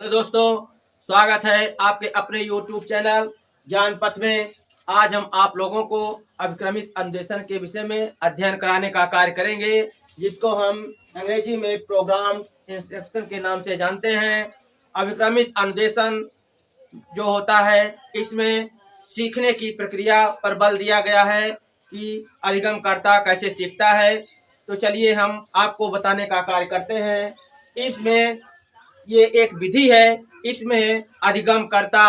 तो दोस्तों, स्वागत है आपके अपने YouTube चैनल ज्ञान पथ में। आज हम आप लोगों को अभिक्रमित अन्वेषण के विषय में अध्ययन कराने का कार्य करेंगे, जिसको हम अंग्रेजी में प्रोग्राम इंस्ट्रक्शन के नाम से जानते हैं। अभिक्रमित अन्वेषण जो होता है, इसमें सीखने की प्रक्रिया पर बल दिया गया है कि अधिगमकर्ता कैसे सीखता है। तो चलिए हम आपको बताने का कार्य करते हैं। इसमें ये एक विधि है। इसमें अधिगमकर्ता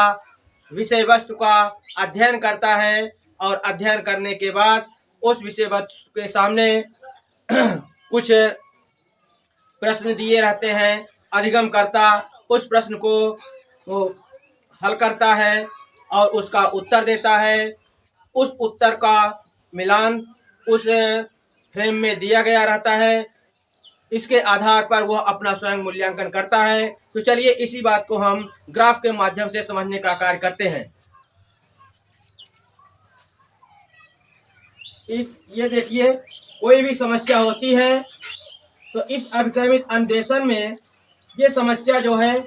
विषय वस्तु का अध्ययन करता है और अध्ययन करने के बाद उस विषय वस्तु के सामने कुछ प्रश्न दिए रहते हैं। अधिगमकर्ता उस प्रश्न को हल करता है और उसका उत्तर देता है। उस उत्तर का मिलान उस फ्रेम में दिया गया रहता है। इसके आधार पर वह अपना स्वयं मूल्यांकन करता है। तो चलिए इसी बात को हम ग्राफ के माध्यम से समझने का कार्य करते हैं। ये देखिए, कोई भी समस्या होती है तो इस अभिक्रमित अन्वेषण में ये समस्या जो है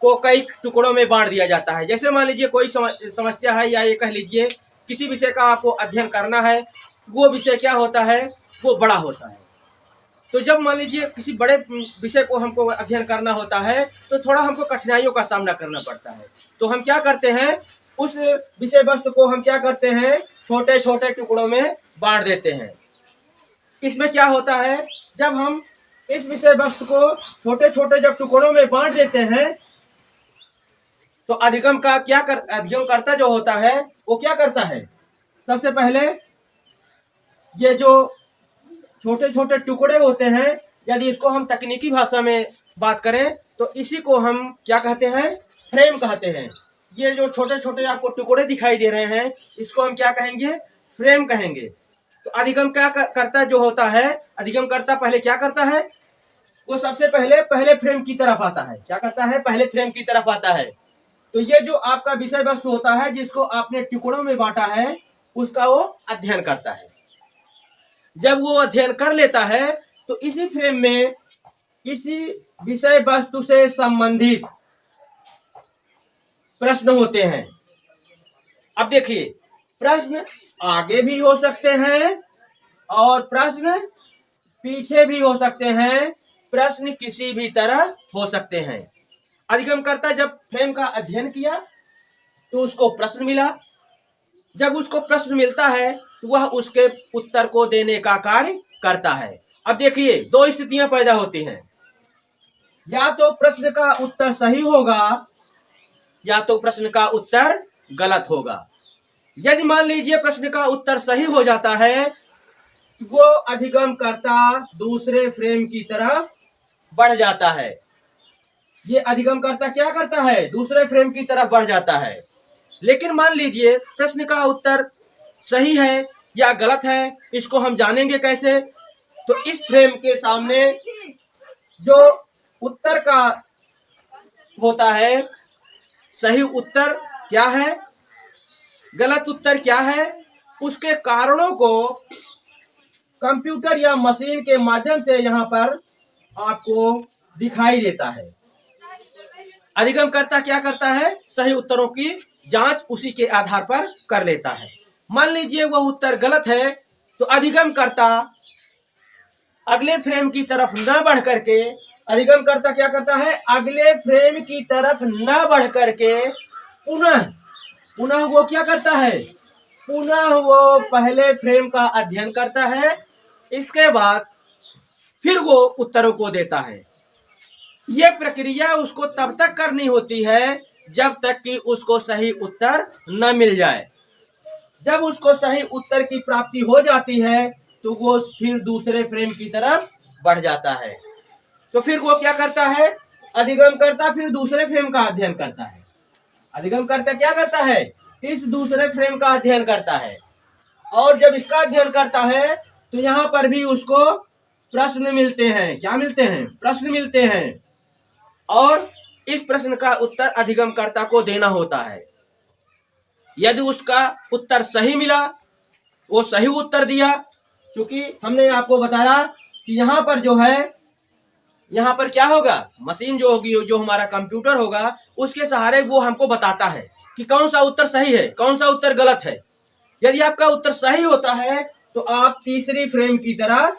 को कई टुकड़ों में बांट दिया जाता है। जैसे मान लीजिए कोई समस्या है, या ये कह लीजिए किसी विषय का आपको अध्ययन करना है। वो विषय क्या होता है, वो बड़ा होता है। तो जब मान लीजिए किसी बड़े विषय को हमको अध्ययन करना होता है तो थोड़ा हमको कठिनाइयों का सामना करना पड़ता है। तो हम क्या करते हैं, उस विषय वस्तु को हम क्या करते हैं, छोटे छोटे टुकड़ों में बांट देते हैं। इसमें क्या होता है, जब हम इस विषय वस्तु को छोटे छोटे जब टुकड़ों में बांट देते हैं तो अधिगमकर्ता जो होता है वो क्या करता है, सबसे पहले ये जो छोटे छोटे टुकड़े होते हैं, यदि इसको हम तकनीकी भाषा में बात करें तो इसी को हम क्या कहते हैं, फ्रेम कहते हैं। ये जो छोटे छोटे आपको टुकड़े दिखाई दे रहे हैं, इसको हम क्या कहेंगे, फ्रेम कहेंगे। तो अधिगमकर्ता जो होता है, अधिगमकर्ता पहले क्या करता है, वो सबसे पहले फ्रेम की तरफ आता है। क्या करता है, पहले फ्रेम की तरफ आता है। तो ये जो आपका विषय वस्तु होता है, जिसको आपने टुकड़ों में बांटा है, उसका वो अध्ययन करता है। जब वो अध्ययन कर लेता है तो इसी फ्रेम में इसी विषय वस्तु से संबंधित प्रश्न होते हैं। अब देखिए, प्रश्न आगे भी हो सकते हैं और प्रश्न पीछे भी हो सकते हैं। प्रश्न किसी भी तरह हो सकते हैं। अधिगमकर्ता जब फ्रेम का अध्ययन किया तो उसको प्रश्न मिला। जब उसको प्रश्न मिलता है तो वह उसके उत्तर को देने का कार्य करता है। अब देखिए, दो स्थितियां पैदा होती हैं, या तो प्रश्न का उत्तर सही होगा या तो प्रश्न का उत्तर गलत होगा। यदि मान लीजिए प्रश्न का उत्तर सही हो जाता है, वो अधिगमकर्ता दूसरे फ्रेम की तरफ बढ़ जाता है। ये अधिगमकर्ता क्या करता है, दूसरे फ्रेम की तरफ बढ़ जाता है। लेकिन मान लीजिए प्रश्न का उत्तर सही है या गलत है, इसको हम जानेंगे कैसे। तो इस फ्रेम के सामने जो उत्तर का होता है, सही उत्तर क्या है, गलत उत्तर क्या है, उसके कारणों को कंप्यूटर या मशीन के माध्यम से यहाँ पर आपको दिखाई देता है। अधिगमकर्ता क्या करता है, सही उत्तरों की जांच उसी के आधार पर कर लेता है। मान लीजिए वह उत्तर गलत है तो अधिगमकर्ता अगले फ्रेम की तरफ न बढ़ करके, अधिगमकर्ता क्या करता है, अगले फ्रेम की तरफ न बढ़ करके पुनः वो क्या करता है, पुनः वो पहले फ्रेम का अध्ययन करता है। इसके बाद फिर वो उत्तरों को देता है। ये प्रक्रिया उसको तब तक करनी होती है जब तक कि उसको सही उत्तर न मिल जाए। जब उसको सही उत्तर की प्राप्ति हो जाती है तो वो फिर दूसरे फ्रेम की तरफ बढ़ जाता है। तो फिर वो क्या करता है, अधिगमकर्ता फिर दूसरे फ्रेम का अध्ययन करता है। अधिगमकर्ता क्या करता है, इस दूसरे फ्रेम का अध्ययन करता है। और जब इसका अध्ययन करता है तो यहाँ पर भी उसको प्रश्न मिलते हैं। क्या मिलते हैं, प्रश्न मिलते हैं। और इस प्रश्न का उत्तर अधिगमकर्ता को देना होता है। यदि उसका उत्तर सही मिला, वो सही उत्तर दिया, क्योंकि हमने आपको बताया कि यहाँ पर जो है यहाँ पर क्या होगा, मशीन जो होगी, जो हमारा कंप्यूटर होगा, उसके सहारे वो हमको बताता है कि कौन सा उत्तर सही है, कौन सा उत्तर गलत है। यदि आपका उत्तर सही होता है तो आप तीसरी फ्रेम की तरफ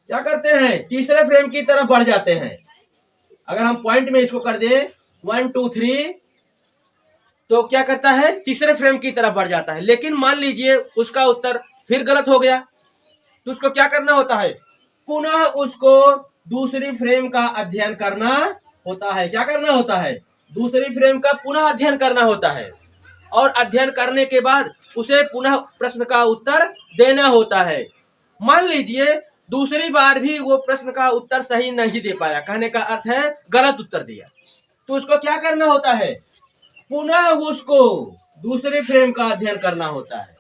क्या करते हैं, तीसरे फ्रेम की तरफ बढ़ जाते हैं। अगर हम पॉइंट में इसको कर दें 1 2 3 तो क्या करता है, तीसरे फ्रेम की तरफ बढ़ जाता है। लेकिन मान लीजिए उसका उत्तर फिर गलत हो गया, तो उसको क्या करना होता है, पुनः उसको दूसरी फ्रेम का अध्ययन करना होता है। क्या करना होता है, दूसरी फ्रेम का पुनः अध्ययन करना होता है, और अध्ययन करने के बाद उसे पुनः प्रश्न का उत्तर देना होता है। मान लीजिए दूसरी बार भी वो प्रश्न का उत्तर सही नहीं दे पाया, कहने का अर्थ है गलत उत्तर दिया, तो उसको क्या करना होता है, पुनः उसको दूसरे फ्रेम का अध्ययन करना होता है।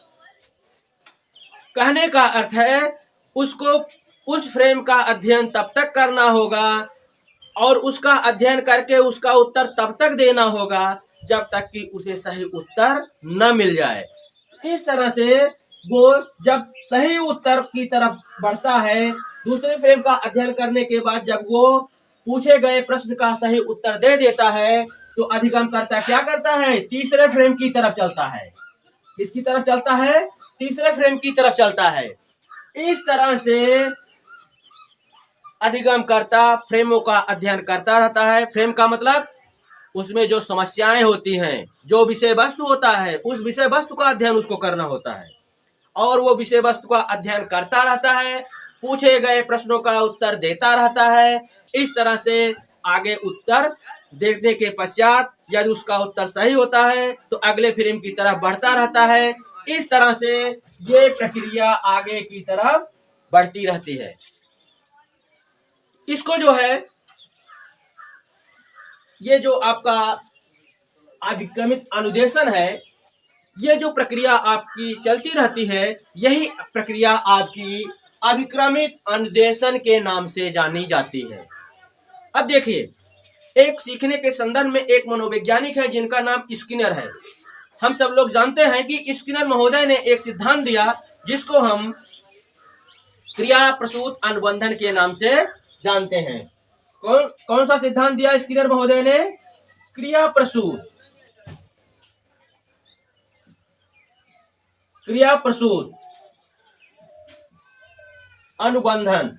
कहने का अर्थ है उसको उस फ्रेम का अध्ययन तब तक करना होगा और उसका अध्ययन करके उसका उत्तर तब तक देना होगा जब तक कि उसे सही उत्तर न मिल जाए। इस तरह से वो जब सही उत्तर की तरफ बढ़ता है, दूसरे फ्रेम का अध्ययन करने के बाद जब वो पूछे गए प्रश्न का सही उत्तर दे देता है, तो अधिगमकर्ता क्या करता है, तीसरे फ्रेम की तरफ चलता है। किसकी तरफ चलता है, तीसरे फ्रेम की तरफ चलता है। इस तरह से अधिगमकर्ता फ्रेमों का अध्ययन करता रहता है। फ्रेम का मतलब उसमें जो समस्याएं होती हैं, जो विषय वस्तु होता है, उस विषय वस्तु का अध्ययन उसको करना होता है, और वो विषय वस्तु का अध्ययन करता रहता है, पूछे गए प्रश्नों का उत्तर देता रहता है। इस तरह से आगे उत्तर देखने के पश्चात यदि उसका उत्तर सही होता है तो अगले फ्रेम की तरफ बढ़ता रहता है। इस तरह से ये प्रक्रिया आगे की तरफ बढ़ती रहती है। इसको जो है, ये जो आपका अभिक्रमित अनुदेशन है, ये जो प्रक्रिया आपकी चलती रहती है, यही प्रक्रिया आपकी अभिक्रमित अनुदेशन के नाम से जानी जाती है। अब देखिए, एक सीखने के संदर्भ में एक मनोवैज्ञानिक है जिनका नाम स्किनर है। हम सब लोग जानते हैं कि स्किनर महोदय ने एक सिद्धांत दिया जिसको हम क्रिया प्रसूत अनुबंधन के नाम से जानते हैं। कौन सा सिद्धांत दिया स्किनर महोदय ने, क्रिया प्रसूत अनुबंधन।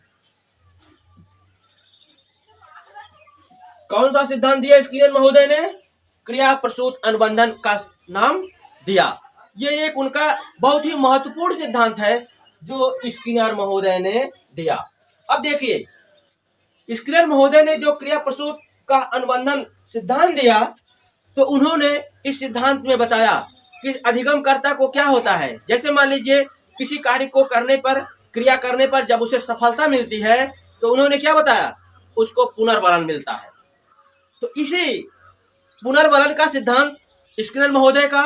कौन सा सिद्धांत दिया स्किनर महोदय ने, क्रिया प्रसूत अनुबंधन का नाम दिया। ये एक उनका बहुत ही महत्वपूर्ण सिद्धांत है जो स्किनर महोदय ने दिया। अब देखिए, स्किनर महोदय ने जो क्रिया प्रसूत का अनुबंधन सिद्धांत दिया, तो उन्होंने इस सिद्धांत में बताया कि अधिगमकर्ता को क्या होता है। जैसे मान लीजिए किसी कार्य को करने पर, क्रिया करने पर जब उसे सफलता मिलती है, तो उन्होंने क्या बताया, उसको पुनर्बलन मिलता है। तो इसी पुनर्बलन का सिद्धांत स्किनर महोदय का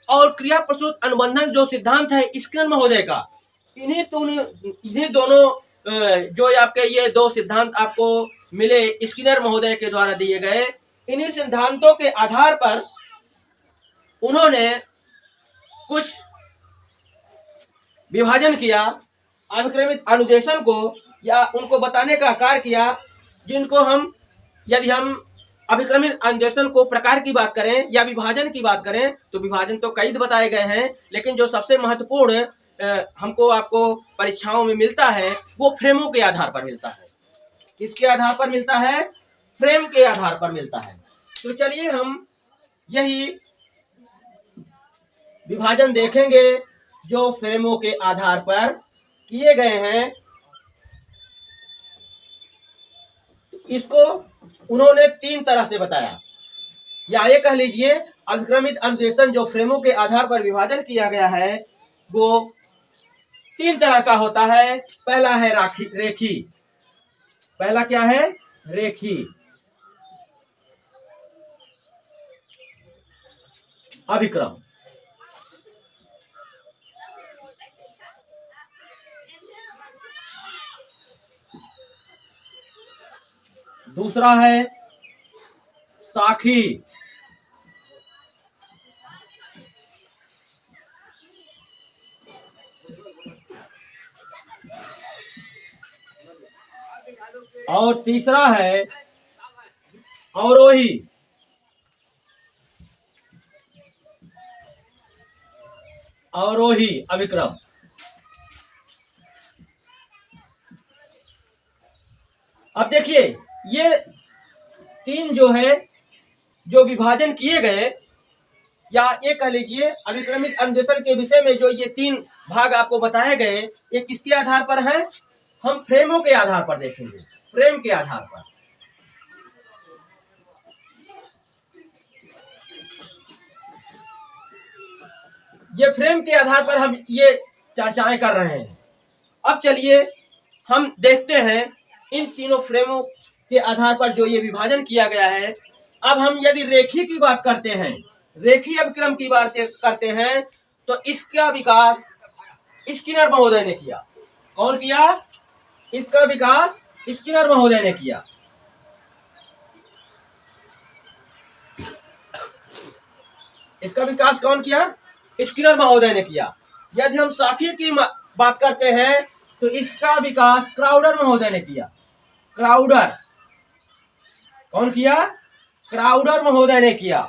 और क्रिया प्रसूत अनुबंधन जो सिद्धांत है स्किनर महोदय का, इन्हीं दोनों जो आपके ये दो सिद्धांत आपको मिले स्किनर महोदय के द्वारा दिए गए, इन्हीं सिद्धांतों के आधार पर उन्होंने कुछ विभाजन किया, अभिक्रमित अनुदेशन को, या उनको बताने का कार्य किया, जिनको हम, यदि हम अभिक्रमित अनुदेशन को प्रकार की बात करें या विभाजन की बात करें, तो विभाजन तो कई बताए गए हैं, लेकिन जो सबसे महत्वपूर्ण हमको आपको परीक्षाओं में मिलता है वो फ्रेमों के आधार पर मिलता है। किसके आधार पर मिलता है, फ्रेम के आधार पर मिलता है। तो चलिए हम यही विभाजन देखेंगे जो फ्रेमों के आधार पर किए गए हैं। इसको उन्होंने 3 तरह से बताया, या ये कह लीजिए अभिक्रमित अनुदेशन जो फ्रेमों के आधार पर विभाजन किया गया है वो 3 तरह का होता है। पहला है रेखी। पहला क्या है, रेखी अभिक्रम। दूसरा है साखी। और तीसरा है अवरोही। अवरोही अभिक्रम। अब देखिए ये तीन जो है, जो विभाजन किए गए, या ये कह लीजिए अभिक्रमित अनुदेशन के विषय में जो ये तीन भाग आपको बताए गए, ये किसके आधार पर है? हम फ्रेमों के आधार पर देखेंगे, फ्रेम के आधार पर। ये फ्रेम के आधार पर हम ये चर्चाएं कर रहे हैं। अब चलिए हम देखते हैं इन तीनों फ्रेमों के आधार पर जो ये विभाजन किया गया है। अब हम यदि रेखी की बात करते हैं, रेखी अभिक्रम की बात करते हैं, तो इसका विकास स्किनर महोदय ने किया। कौन किया? इसका विकास स्किनर महोदय ने किया। इसका विकास कौन किया? स्किनर महोदय ने किया। यदि हम साखी की बात करते हैं तो इसका विकास क्राउडर महोदय ने किया। क्राउडर कौन किया? क्राउडर महोदय ने किया।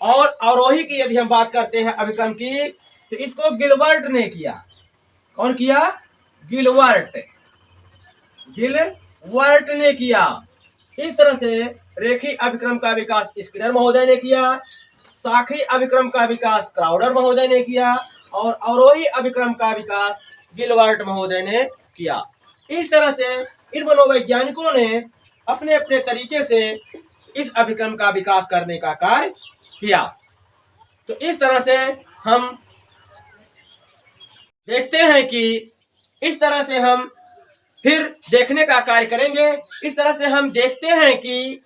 और अवरोही की यदि हम बात करते हैं अभिक्रम की, तो इसको गिलवर्ट ने किया। कौन किया? गिलवर्ट। गिलवर्ट ने किया। इस तरह से रेखी अभिक्रम का विकास स्किनर महोदय ने किया, साखी अभिक्रम का विकास क्राउडर महोदय ने किया, और अवरोही अभिक्रम का विकास गिलवर्ट महोदय ने किया। इस तरह से इन मनोवैज्ञानिकों ने अपने अपने तरीके से इस अभिक्रम का विकास करने का कार्य किया। तो इस तरह से हम देखते हैं कि इस तरह से हम फिर देखने का कार्य करेंगे। इस तरह से हम देखते हैं कि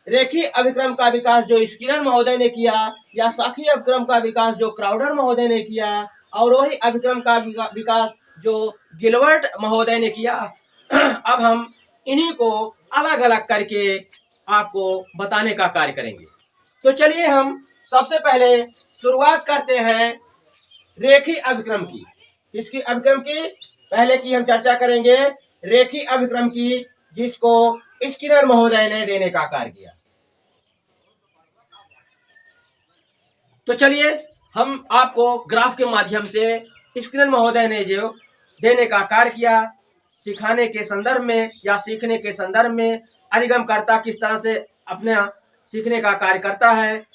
रेखी अभिक्रम का विकास जो स्किनर महोदय ने किया, या साखी अभिक्रम का विकास जो क्राउडर महोदय ने किया, अवरोही अभिक्रम का विकास जो गिलवर्ट महोदय ने किया। अब हम इन्हीं को अलग अलग करके आपको बताने का कार्य करेंगे। तो चलिए हम सबसे पहले शुरुआत करते हैं रेखी अभिक्रम की। किसकी अभिक्रम की? पहले की हम चर्चा करेंगे रेखी अभिक्रम की, जिसको स्किनर महोदय ने देने का कार्य किया। तो चलिए हम आपको ग्राफ के माध्यम से स्किनर महोदय ने जो देने का कार्य किया, सिखाने के संदर्भ में या सीखने के संदर्भ में अधिगमकर्ता किस तरह से अपने सीखने का कार्य करता है,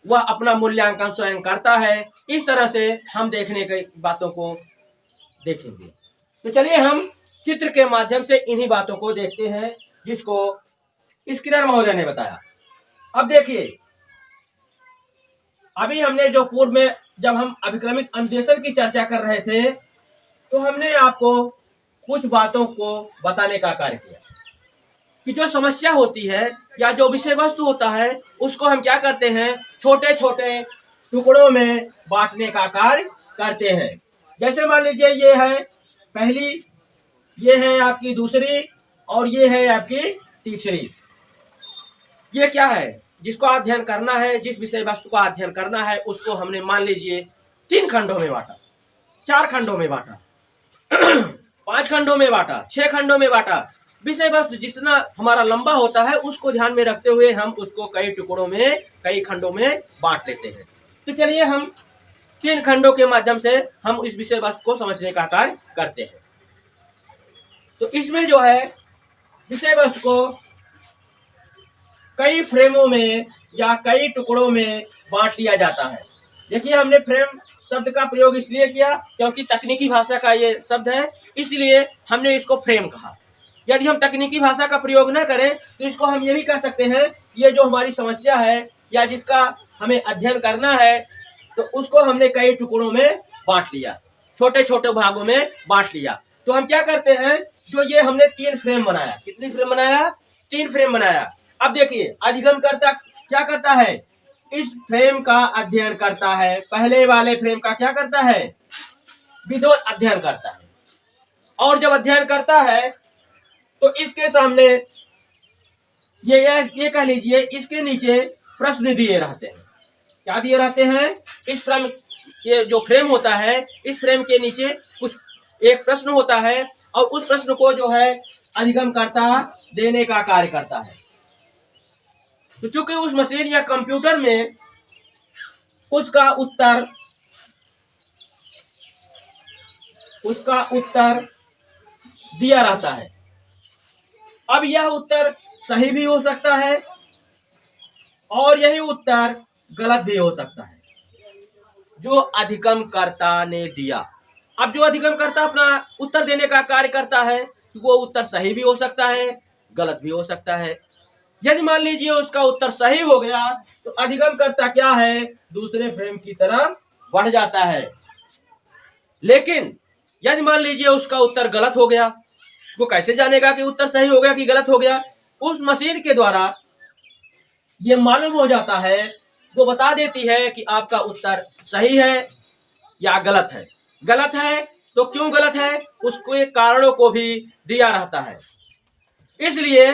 वह अपना मूल्यांकन स्वयं करता है। इस तरह से हम देखने की बातों को देखेंगे। तो चलिए हम चित्र के माध्यम से इन्हीं बातों को देखते हैं जिसको स्किनर महोदय ने बताया। अब देखिए, अभी हमने जो पूर्व में जब हम अभिक्रमित अनुदेशन की चर्चा कर रहे थे, तो हमने आपको कुछ बातों को बताने का कार्य किया कि जो समस्या होती है या जो विषय वस्तु होता है, उसको हम क्या करते हैं? छोटे छोटे टुकड़ों में बांटने का कार्य करते हैं। जैसे मान लीजिए ये है पहली, ये है आपकी दूसरी, और ये है आपकी तीसरी। ये क्या है? जिसको अध्ययन करना है, जिस विषय वस्तु का अध्ययन करना है, उसको हमने मान लीजिए 3 खंडों में बांटा, 4 खंडों में बांटा, 5 खंडों में बांटा, 6 खंडों में बांटा। विषय वस्तु जितना हमारा लंबा होता है, उसको ध्यान में रखते हुए हम उसको कई टुकड़ों में, कई खंडों में बांट लेते हैं। तो चलिए हम 3 खंडों के माध्यम से हम इस विषय वस्तु को समझने का कार्य करते हैं। तो इसमें जो है विषय वस्तु को कई फ्रेमों में या कई टुकड़ों में बांट लिया जाता है। देखिए, हमने फ्रेम शब्द का प्रयोग इसलिए किया क्योंकि तकनीकी भाषा का ये शब्द है, इसलिए हमने इसको फ्रेम कहा। यदि हम तकनीकी भाषा का प्रयोग न करें तो इसको हम ये भी कह सकते हैं, ये जो हमारी समस्या है या जिसका हमें अध्ययन करना है, तो उसको हमने कई टुकड़ों में बांट लिया, छोटे छोटे भागों में बांट लिया। तो हम क्या करते हैं, जो ये हमने 3 फ्रेम बनाया। कितनी फ्रेम बनाया? 3 फ्रेम बनाया। अब देखिए, अधिगमकर्ता क्या करता है? इस फ्रेम का अध्ययन करता है। पहले वाले फ्रेम का क्या करता है? विधिवत अध्ययन करता है। और जब अध्ययन करता है तो इसके सामने ये कह लीजिए, इसके नीचे प्रश्न दिए रहते हैं। क्या दिए रहते हैं? इस फ्रेम, ये जो फ्रेम होता है, इस फ्रेम के नीचे कुछ एक प्रश्न होता है, और उस प्रश्न को जो है अधिगमकर्ता देने का कार्य करता है। तो चूंकि उस मशीन या कंप्यूटर में उसका उत्तर दिया रहता है। अब यह उत्तर सही भी हो सकता है और यही उत्तर गलत भी हो सकता है जो अधिगमकर्ता ने दिया। अब जो अधिगमकर्ता अपना उत्तर देने का कार्य करता है वो उत्तर सही भी हो सकता है, गलत भी हो सकता है। यदि मान लीजिए उसका उत्तर सही हो गया तो अधिगमकर्ता क्या है, दूसरे फ्रेम की तरफ बढ़ जाता है। लेकिन यदि मान लीजिए उसका उत्तर गलत हो गया, वो कैसे जानेगा कि उत्तर सही हो गया कि गलत हो गया? उस मशीन के द्वारा ये मालूम हो जाता है, वो बता देती है कि आपका उत्तर सही है या गलत है। गलत है तो क्यों गलत है, उसके कारणों को भी दिया रहता है, इसलिए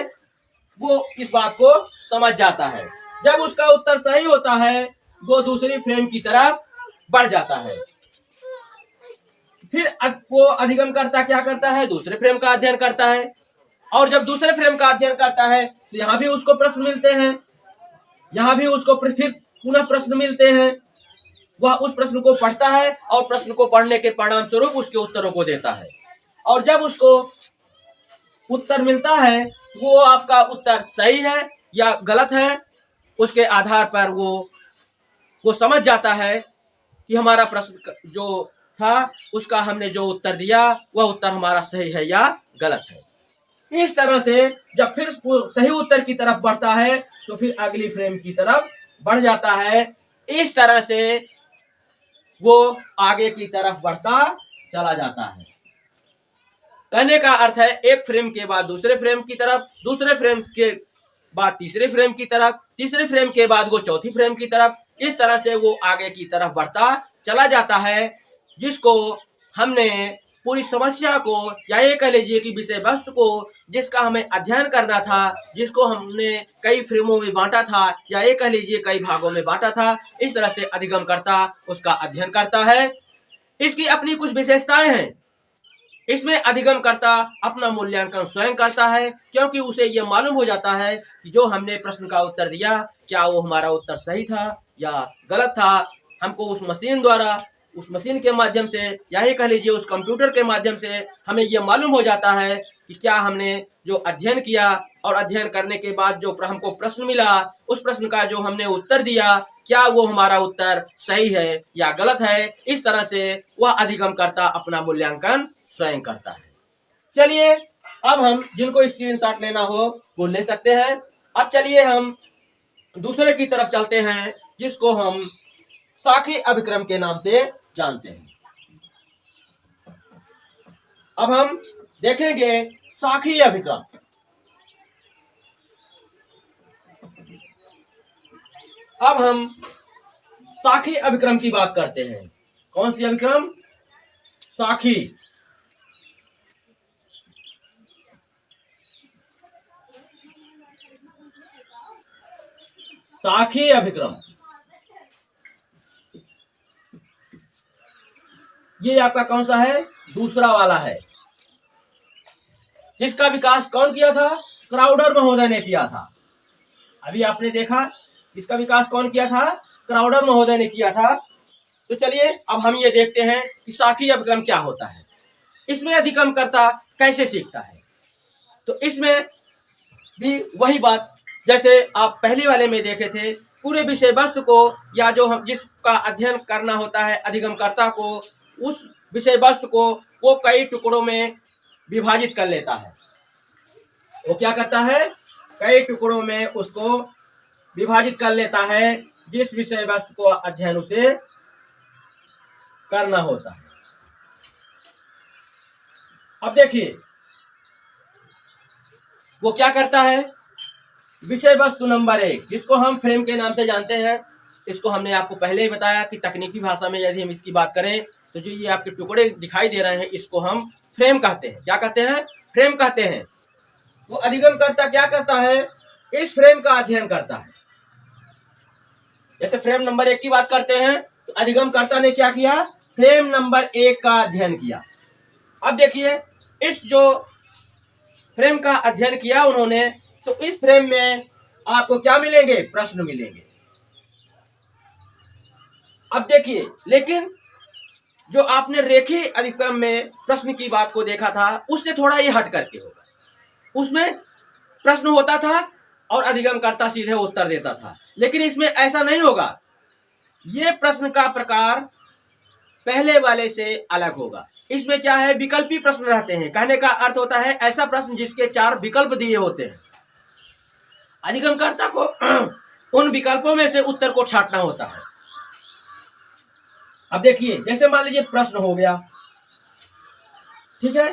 वो इस बात को समझ जाता है। जब उसका उत्तर सही होता है वो दूसरी फ्रेम की तरफ बढ़ जाता है। फिर वो अधिगमकर्ता क्या करता है, दूसरे फ्रेम का अध्ययन करता है, और जब दूसरे फ्रेम का अध्ययन करता है तो यहाँ भी उसको प्रश्न मिलते हैं, यहाँ भी उसको फिर पुनः प्रश्न मिलते हैं। वह उस प्रश्न को पढ़ता है और प्रश्न को पढ़ने के परिणाम स्वरूप उसके उत्तरों को देता है, और जब उसको उत्तर मिलता है वो आपका उत्तर सही है या गलत है, उसके आधार पर वो समझ जाता है कि हमारा प्रश्न जो था उसका हमने जो उत्तर दिया वह उत्तर हमारा सही है या गलत है। इस तरह से जब फिर सही उत्तर की तरफ बढ़ता है तो फिर अगली फ्रेम की तरफ बढ़ जाता है। इस तरह से वो आगे की तरफ बढ़ता चला जाता है। कहने का अर्थ है एक फ्रेम के बाद दूसरे फ्रेम की तरफ, दूसरे फ्रेम के बाद तीसरे फ्रेम की तरफ, तीसरे फ्रेम के बाद वो चौथी फ्रेम की तरफ, इस तरह से वो आगे की तरफ बढ़ता चला जाता है, जिसको हमने पूरी समस्या को या ये कह लीजिए कि विषय वस्तु को जिसका हमें अध्ययन करना था, जिसको हमने कई फ्रेमों में बांटा था या ये कह लीजिए कई भागों में बांटा था, इस तरह से अधिगमकर्ता उसका अध्ययन करता है। इसकी अपनी कुछ विशेषताएं हैं। इसमें अधिगमकर्ता अपना मूल्यांकन स्वयं करता है, क्योंकि उसे यह मालूम हो जाता है कि जो हमने प्रश्न का उत्तर दिया क्या वो हमारा उत्तर सही था या गलत था। हमको उस मशीन द्वारा, उस मशीन के माध्यम से या ही कह लीजिए उस कंप्यूटर के माध्यम से हमें यह मालूम हो जाता है कि क्या हमने जो अध्ययन किया और अध्ययन करने के बाद जो हमको प्रश्न मिला उस प्रश्न का जो हमने उत्तर दिया क्या वो हमारा उत्तर सही है या गलत है। इस तरह से वह अधिगमकर्ता अपना मूल्यांकन स्वयं करता है। चलिए अब हम जिनको स्क्रीनशॉट लेना हो वो ले सकते हैं। अब चलिए हम दूसरे की तरफ चलते हैं जिसको हम साखी अभिक्रम के नाम से जानते हैं। अब हम देखेंगे साखी अभिक्रम। अब हम साखी अभिक्रम की बात करते हैं। कौन सी अभिक्रम? साखी। साखी अभिक्रम ये आपका कौन सा है? दूसरा वाला है, जिसका विकास कौन किया था? क्राउडर महोदय ने किया था। अभी आपने देखा इसका विकास कौन किया था? क्राउडर महोदय ने किया था। तो चलिए अब हम ये देखते हैं कि साखी अभिक्रम क्या होता है, इसमें अधिगमकर्ता कैसे सीखता है। तो इसमें भी वही बात जैसे आप पहले वाले में देखे थे, पूरे विषय वस्तु को या जो हम जिसका अध्ययन करना होता है अधिगमकर्ता को, उस विषय वस्तु को वो कई टुकड़ों में विभाजित कर लेता है। वो क्या करता है? कई टुकड़ों में उसको विभाजित कर लेता है जिस विषय वस्तु को अध्ययन उसे करना होता है। अब देखिए वो क्या करता है। विषय वस्तु नंबर 1 जिसको हम फ्रेम के नाम से जानते हैं, इसको हमने आपको पहले ही बताया कि तकनीकी भाषा में यदि हम इसकी बात करें तो जो ये आपके टुकड़े दिखाई दे रहे हैं इसको हम फ्रेम कहते हैं। क्या कहते हैं? फ्रेम कहते हैं। वो अधिगमकर्ता क्या करता है? इस फ्रेम का अध्ययन करता है। जैसे फ्रेम नंबर 1 की बात करते हैं तो अधिगमकर्ता ने क्या किया? फ्रेम नंबर 1 का अध्ययन किया। अब देखिए इस जो फ्रेम का अध्ययन किया उन्होंने, तो इस फ्रेम में आपको क्या मिलेंगे? प्रश्न मिलेंगे। अब देखिए, लेकिन जो आपने रेखीय अधिक्रम में प्रश्न की बात को देखा था, उससे थोड़ा ये हट करके होगा। उसमें प्रश्न होता था और अधिगमकर्ता सीधे उत्तर देता था, लेकिन इसमें ऐसा नहीं होगा। ये प्रश्न का प्रकार पहले वाले से अलग होगा। इसमें क्या है? विकल्पी प्रश्न रहते हैं। कहने का अर्थ होता है ऐसा प्रश्न जिसके 4 विकल्प दिए होते हैं। अधिगमकर्ता को उन विकल्पों में से उत्तर को छांटना होता है। अब देखिए, जैसे मान लीजिए प्रश्न हो गया, ठीक है,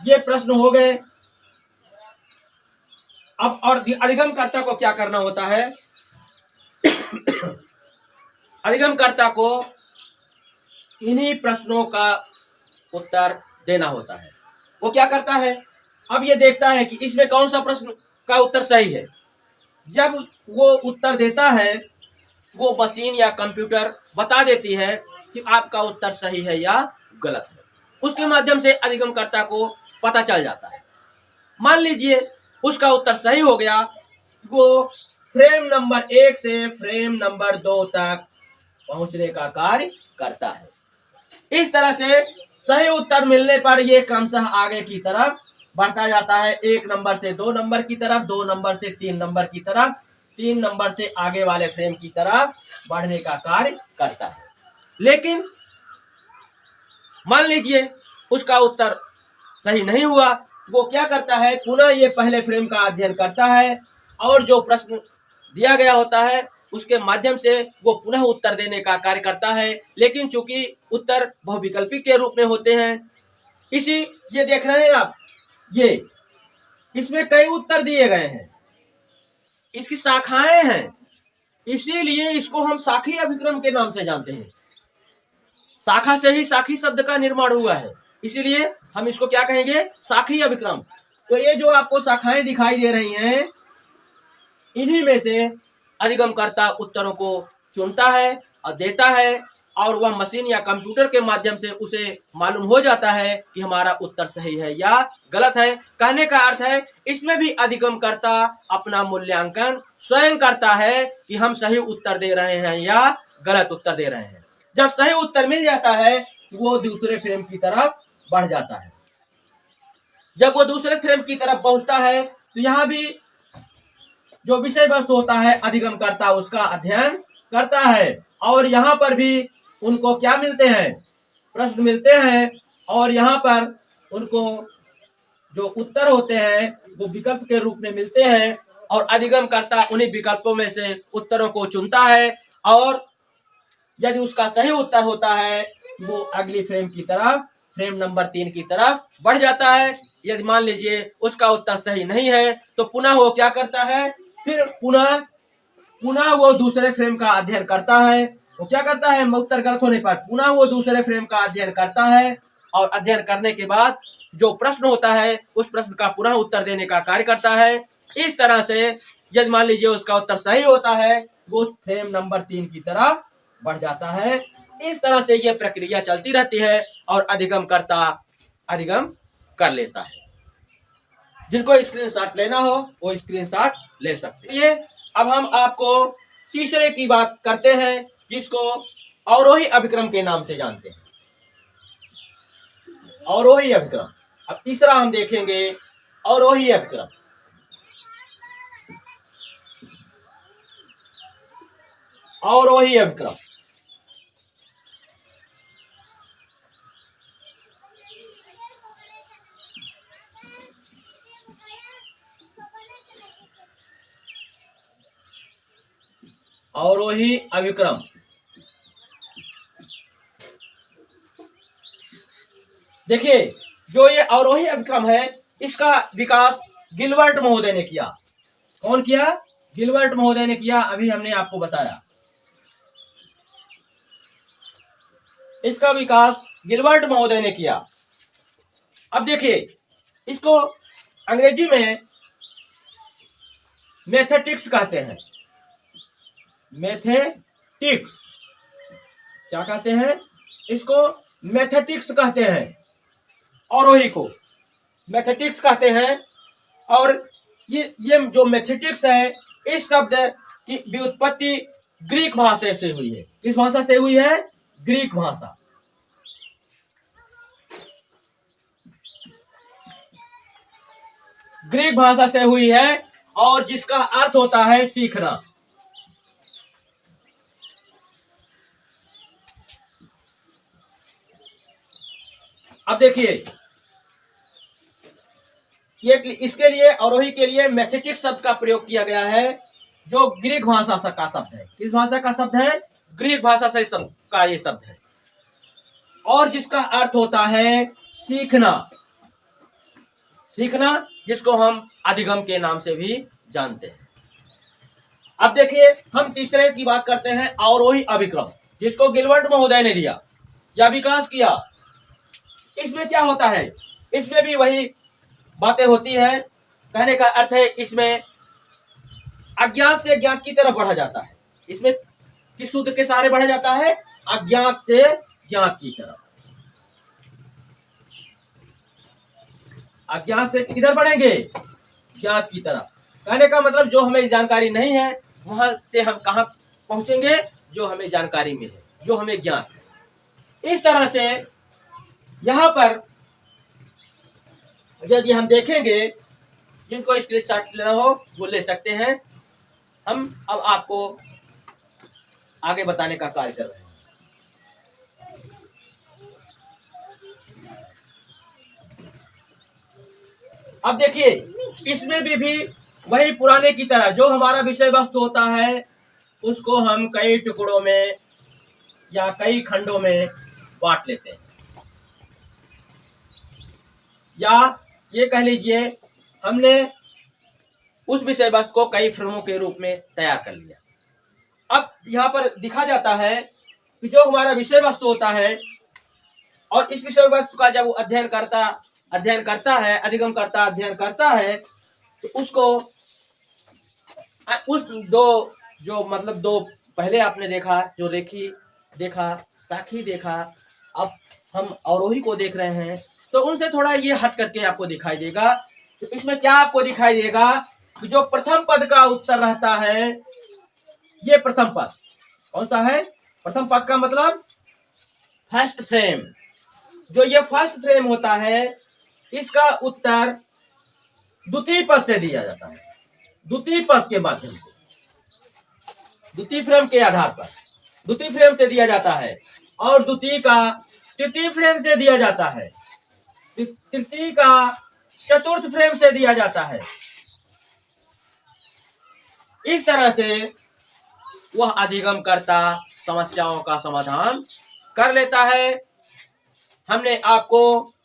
ये प्रश्न हो गए। अब और अधिगमकर्ता को क्या करना होता है? अधिगमकर्ता को इन्हीं प्रश्नों का उत्तर देना होता है। वो क्या करता है? अब ये देखता है कि इसमें कौन सा प्रश्न का उत्तर सही है। जब वो उत्तर देता है, वो मशीन या कंप्यूटर बता देती है कि आपका उत्तर सही है या गलत है। उसके माध्यम से अधिगमकर्ता को पता चल जाता है। मान लीजिए उसका उत्तर सही हो गया, वो फ्रेम नंबर 1 से फ्रेम नंबर 2 तक पहुंचने का कार्य करता है। इस तरह से सही उत्तर मिलने पर यह क्रमशः आगे की तरफ बढ़ता जाता है। 1 नंबर से 2 नंबर की तरफ, 2 नंबर से 3 नंबर की तरफ, 3 नंबर से आगे वाले फ्रेम की तरफ बढ़ने का कार्य करता है। लेकिन मान लीजिए उसका उत्तर सही नहीं हुआ, वो क्या करता है? पुनः ये पहले फ्रेम का अध्ययन करता है और जो प्रश्न दिया गया होता है उसके माध्यम से वो पुनः उत्तर देने का कार्य करता है। लेकिन चूंकि उत्तर बहुविकल्पी के रूप में होते हैं, ये देख रहे हैं आप, ये इसमें कई उत्तर दिए गए हैं, इसकी शाखाएं हैं, इसीलिए इसको हम शाखी अभिक्रम के नाम से जानते हैं। शाखा से ही शाखी शब्द का निर्माण हुआ है, इसीलिए हम इसको क्या कहेंगे? शाखी अभिक्रम। तो ये जो आपको शाखाएं दिखाई दे रही हैं, इन्हीं में से अधिगमकर्ता उत्तरों को चुनता है और देता है, और वह मशीन या कंप्यूटर के माध्यम से उसे मालूम हो जाता है कि हमारा उत्तर सही है या गलत है। कहने का अर्थ है इसमें भी अधिगमकर्ता अपना मूल्यांकन स्वयं करता है कि हम सही उत्तर दे रहे हैं या गलत उत्तर दे रहे हैं। जब सही उत्तर मिल जाता है, वो दूसरे फ्रेम की तरफ बढ़ जाता है। जब वो दूसरे फ्रेम की तरफ पहुंचता है, तो यहाँ भी जो विषय वस्तु होता है, अधिगमकर्ता उसका अध्ययन करता है, और यहाँ पर भी उनको क्या मिलते हैं? प्रश्न मिलते हैं, और यहाँ पर उनको जो उत्तर होते हैं वो विकल्प के रूप में मिलते हैं, और अधिगमकर्ता उन्हीं विकल्पों में से उत्तरों को चुनता है, और यदि उसका सही उत्तर होता है वो अगली फ्रेम की तरफ, फ्रेम नंबर 3 की तरफ बढ़ जाता है। यदि मान लीजिए उसका उत्तर सही नहीं है, तो पुनः वो क्या करता है? फिर पुनः वो दूसरे फ्रेम का अध्ययन करता है। वो क्या करता है? उत्तर गलत होने पर पुनः वो दूसरे फ्रेम का अध्ययन करता है, और अध्ययन करने के बाद जो प्रश्न होता है उस प्रश्न का पुनः उत्तर देने का कार्य करता है। इस तरह से यदि मान लीजिए उसका उत्तर सही होता है, वो फ्रेम नंबर 3 की तरफ बढ़ जाता है। इस तरह से यह प्रक्रिया चलती रहती है, और अधिगमकर्ता अधिगम कर लेता है। जिनको स्क्रीनशॉट लेना हो वो स्क्रीनशॉट ले सकते हैं। ये अब हम आपको तीसरे की बात करते हैं, जिसको अवरोही अभिक्रम के नाम से जानते हैं। अवरोही अभिक्रम। अब तीसरा हम देखेंगे अवरोही अभिक्रम। अवरोही अभिक्रम अवरोही अभिक्रम देखिए, जो ये अवरोही अभिक्रम है, इसका विकास गिलबर्ट महोदय ने किया। कौन किया? गिलबर्ट महोदय ने किया। अभी हमने आपको बताया, इसका विकास गिलबर्ट महोदय ने किया। अब देखिए, इसको अंग्रेजी में मैथेटिक्स कहते हैं। मैथेटिक्स क्या कहते हैं? इसको मैथेटिक्स कहते हैं, अवरोही को। मैथेटिक्स कहते हैं। और ये जो मैथेटिक्स है, इस शब्द की व्युत्पत्ति ग्रीक भाषा से हुई है। किस भाषा से हुई है? ग्रीक भाषा। ग्रीक भाषा से हुई है और जिसका अर्थ होता है सीखना। अब देखिए, ये इसके लिए अवरोही के लिए मैथेटिक्स शब्द का प्रयोग किया गया है, जो ग्रीक भाषा का शब्द है। किस भाषा का शब्द है? ग्रीक भाषा से शब्द का ये शब्द है, और जिसका अर्थ होता है सीखना। सीखना, जिसको हम अधिगम के नाम से भी जानते हैं। अब देखिए, हम तीसरे की बात करते हैं, अवरोही अभिक्रम, जिसको गिलबर्ट महोदय ने दिया या विकास किया। इसमें क्या होता है? इसमें भी वही बातें होती है। कहने का अर्थ है, इसमें अज्ञात से ज्ञात की तरफ बढ़ा जाता है। इसमें किस सूत्र के सहारे बढ़ा जाता है? अज्ञात से ज्ञात की तरफ। अज्ञात से किधर बढ़ेंगे? ज्ञात की तरफ। कहने का मतलब, जो हमें जानकारी नहीं है वहां से हम कहां पहुंचेंगे? जो हमें जानकारी में है, जो हमें ज्ञात है। इस तरह से यहां पर यदि हम देखेंगे, जिनको स्क्रीनशॉट लेना हो वो ले सकते हैं। हम अब आपको आगे बताने का कार्य कर रहे हैं। अब देखिए, इसमें भी वही पुराने की तरह जो हमारा विषय वस्तु होता है, उसको हम कई टुकड़ों में या कई खंडों में बांट लेते हैं, या ये कह लीजिए हमने उस विषय वस्तु को कई फ्रेमों के रूप में तैयार कर लिया। अब यहाँ पर दिखा जाता है कि जो हमारा विषय वस्तु होता है, और इस विषय वस्तु का जब वो अध्ययन करता है, अधिगम करता, अध्ययन करता है, तो उसको उस दो पहले आपने देखा, जो रेखी देखा, साखी देखा, अब हम अवरोही को देख रहे हैं, तो उनसे थोड़ा ये हट करके आपको दिखाई देगा। तो इसमें क्या आपको दिखाई देगा कि जो प्रथम पद का उत्तर रहता है, ये प्रथम पद कौन सा है? प्रथम पद का मतलब फर्स्ट फ्रेम। जो ये फर्स्ट फ्रेम होता है, इसका उत्तर द्वितीय पद से दिया जाता है। द्वितीय पद के माध्यम से, द्वितीय फ्रेम के आधार पर द्वितीय फ्रेम से दिया जाता है, और द्वितीय का तृतीय फ्रेम से दिया जाता है, तृतीय का चतुर्थ फ्रेम से दिया जाता है। इस तरह से वह अधिगम करता समस्याओं का समाधान कर लेता है। हमने आपको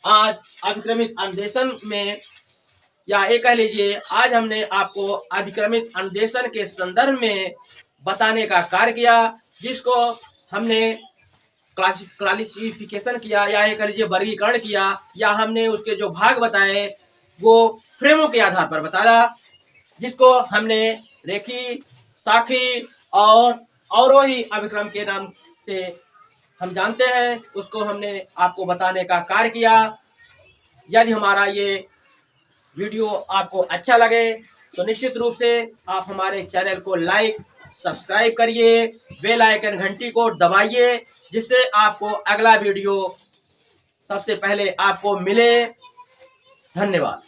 आज अभिक्रमित अन्वेषण में, या ये कह लीजिए आज हमने आपको अभिक्रमित अन्वेषण के संदर्भ में बताने का कार्य किया, जिसको हमने क्लासिफिकेशन किया, या ये कह लीजिए वर्गीकरण किया, या हमने उसके जो भाग बताए वो फ्रेमों के आधार पर बताया, जिसको हमने रेखी, साखी और अवरोही अभिक्रम के नाम से हम जानते हैं। उसको हमने आपको बताने का कार्य किया। यदि हमारा ये वीडियो आपको अच्छा लगे तो निश्चित रूप से आप हमारे चैनल को लाइक, सब्सक्राइब करिए, बेल आइकन घंटी को दबाइए, जिससे आपको अगला वीडियो सबसे पहले आपको मिले। धन्यवाद।